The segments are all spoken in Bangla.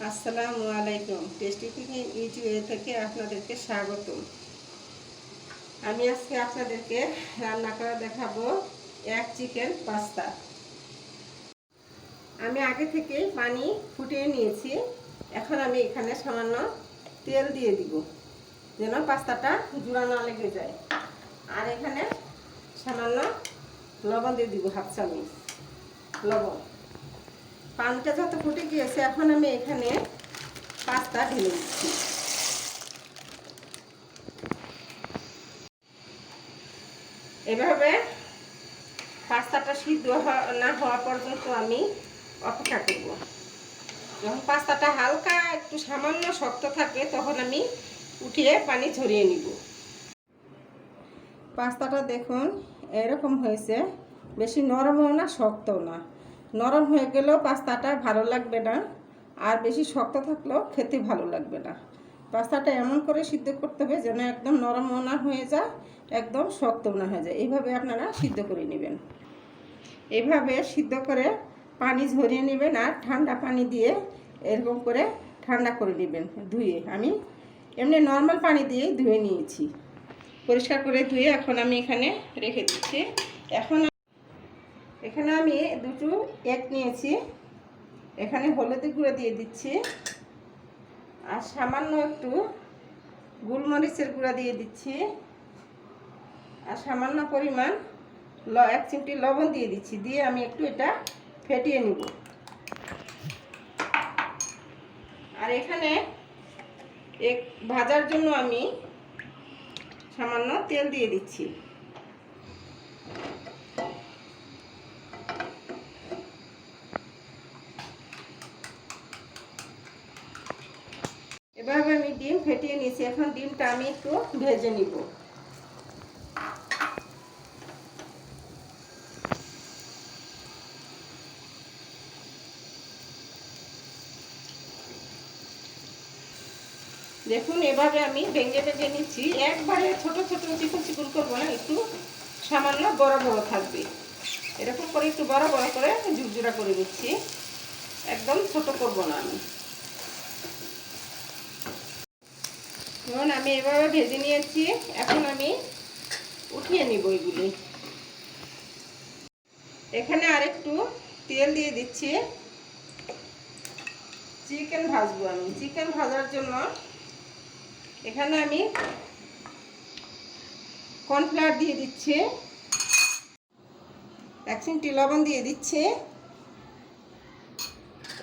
আসসালামু আলাইকুম। টেস্টি কুকিং ইউটিউব থেকে আপনাদেরকে স্বাগতম। আমি আজকে আপনাদেরকে রান্না করা দেখাবো এক চিকেন পাস্তা। আমি আগে থেকে পানি ফুটিয়ে নিয়েছি। এখন আমি এখানে সামান্য তেল দিয়ে দিব, যেন পাস্তাটা জোড়া না লেগে যায়। আর এখানে সামান্য লবণ দিয়ে দিব, হাফ চামচ লবণ। পানিটা যত ফুটে গিয়েছে, এখন আমি এখানে পাস্তা ঢেলে দিচ্ছি। এভাবে পাস্তাটা সিদ্ধ না হওয়া পর্যন্ত আমি অপেক্ষা করব। যখন পাস্তাটা হালকা একটু সামান্য শক্ত থাকবে, তখন আমি উঠিয়ে পানি ঝরিয়ে নিব। পাস্তাটা দেখুন এরকম হয়েছে, বেশি নরমও না শক্তও না। নরম হয়ে গেলেও পাস্তাটা ভালো লাগবে না, আর বেশি শক্ত থাকলেও খেতে ভালো লাগবে না। পাস্তাটা এমন করে সিদ্ধ করতে হবে যেন একদম নরমও না হয়ে যায়, একদম শক্তও না হয়ে যায়। এইভাবে আপনারা সিদ্ধ করে নেবেন। এইভাবে সিদ্ধ করে পানি ঝরিয়ে নেবেন, আর ঠান্ডা পানি দিয়ে এরকম করে ঠান্ডা করে নেবেন ধুয়ে। আমি এমনি নর্মাল পানি দিয়েই ধুয়ে নিয়েছি, পরিষ্কার করে ধুয়ে এখন আমি এখানে রেখে দিচ্ছি। এখানে আমি দুটো এগ নিয়েছি, এখানে হলুদের গুঁড়ো দিয়ে দিচ্ছি, আর সামান্য একটু গোলমরিচের গুঁড়া দিয়ে দিচ্ছি, আর সামান্য পরিমাণ 1 চিমটি লবণ দিয়ে দিচ্ছি। দিয়ে আমি একটু এটা ফেটিয়ে নিব। আর এখানে এগ ভাজার জন্য আমি সামান্য তেল দিয়ে দিচ্ছি। এভাবে আমি ডিম ফেটিয়ে নিয়েছি। এখন ডিমটা আমি একটু ভেজে নিব। দেখুন এভাবে আমি ভেঙে ভেজে নিচ্ছি। একবারে ছোট ছোট চিকন চিকন করবো না, একটু সামান্য বড় বড় থাকবে। এরকম করে একটু বড় বড় করে ঝুরঝুরা করে নিচ্ছি, একদম ছোট করব না আমি। ধরুন আমি এভাবে ভেজে নিয়েছি, এখন আমি উঠিয়ে নিব এগুলি। এখানে আরেকটু তেল দিয়ে দিচ্ছি। চিকেন ভাজবো আমি। চিকেন ভাজার জন্য এখানে আমি কর্নফ্লাওয়ার দিয়ে দিচ্ছি, 1 চিমটি লবণ দিয়ে দিচ্ছি,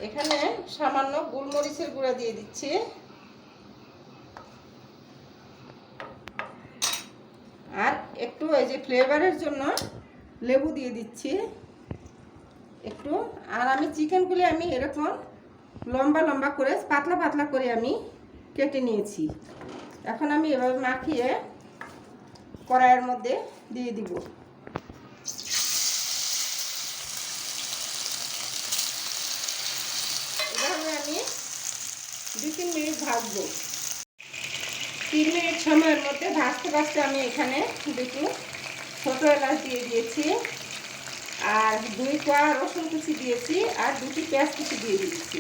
এখানে সামান্য গোলমরিচের গুঁড়া দিয়ে দিচ্ছি, আর একটু এই যে ফ্লেভারের জন্য লেবু দিয়ে দিচ্ছি একটু। আর আমি চিকেনগুলি আমি এরকম লম্বা লম্বা করে পাতলা পাতলা করে আমি কেটে নিয়েছি। এখন আমি এভাবে মাখিয়ে কড়াইয়ের মধ্যে দিয়ে দিব। এভাবে আমি 2-3 মিনিট ভাজবো। 3 মিনিট সময়ের মধ্যে ভাজতে ভাজতে আমি এখানে দুটো ছোটো এলাচ দিয়ে দিয়েছি, আর 2 কোয়া রসুন কুচি দিয়েছি, আর 2টি পেঁয়াজ কুচি দিয়ে দিয়েছি,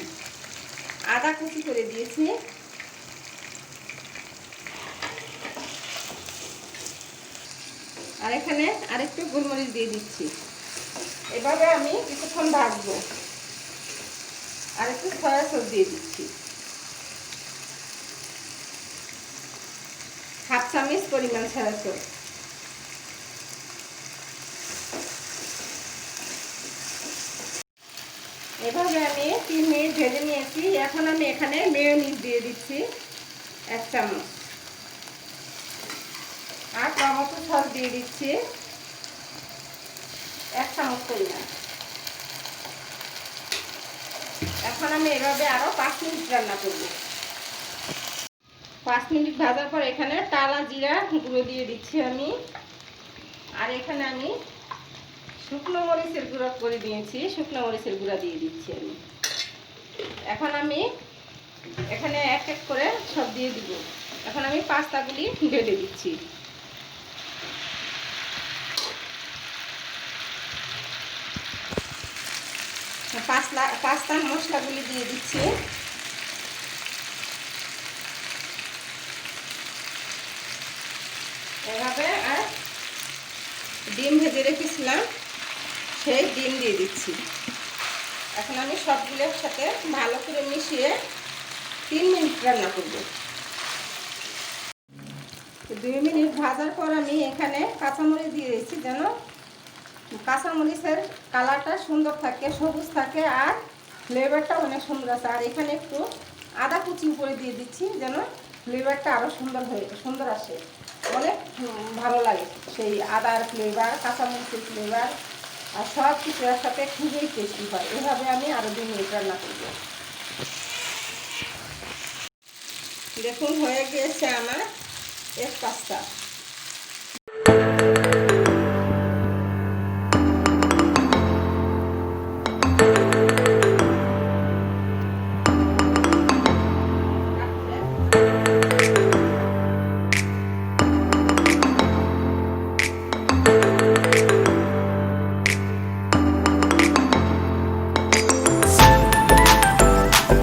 আদা কুচি করে দিয়েছি। আর এখানে আরেকটু গোলমরিচ দিয়ে দিচ্ছি। এভাবে আমি কিছুক্ষণ ভাজবো। আর একটু সয়া সস দিয়ে দিচ্ছি, হাফ চামচ পরিমাণ সয়া সস। এভাবে আমি 3 মিনিট ভেজে নিয়েছি। এখন আমি এখানে মেয়োনিজ দিয়ে দিচ্ছি 1 চামচ, আর টমেটো সস দিয়ে দিচ্ছি 1 চামচ পরিমাণ। এখন আমি এভাবে আরো 5 মিনিট রান্না করব। 5 মিনিট ভাজার পর এখানে টালা জিরা গুঁড়ো দিয়ে দিচ্ছি আমি, আর এখানে আমি শুকনো মরিচের গুঁড়ো করে দিয়েছি, শুকনো মরিচের গুঁড়া দিয়ে দিচ্ছি আমি। এখন আমি এখানে এক এক করে সব দিয়ে দিব। এখন আমি পাস্তাগুলি ঢেলে দিচ্ছি। পাস্তার মশলাগুলি দিয়ে দিচ্ছি। ভেজে রেখেছিলাম সেই ডিম দিয়ে দিচ্ছি। এখন আমি সবগুলোর সাথে ভালো করে মিশিয়ে 3 মিনিট রান্না করব। 2 মিনিট ভাজার পর আমি এখানে কাঁচামরিচ দিয়ে দিচ্ছি, যেন কাঁচামরিচের কালারটা সুন্দর থাকে, সবুজ থাকে, আর ফ্লেভারটা অনেক সুন্দর আছে। আর এখানে একটু আদা কুচি উপরে দিয়ে দিচ্ছি, যেন ফ্লেভারটা আরও সুন্দর আসে, অনেক ভালো লাগে সেই আদার ফ্লেভার, কাঁচামরিচের ফ্লেভার, আর সব কিছু একসাথে খুবই টেস্টি হয়। এভাবে আমি আরও 2 মিনিট রান্না করব। দেখুন হয়ে গিয়েছে আমার এগ পাস্তা।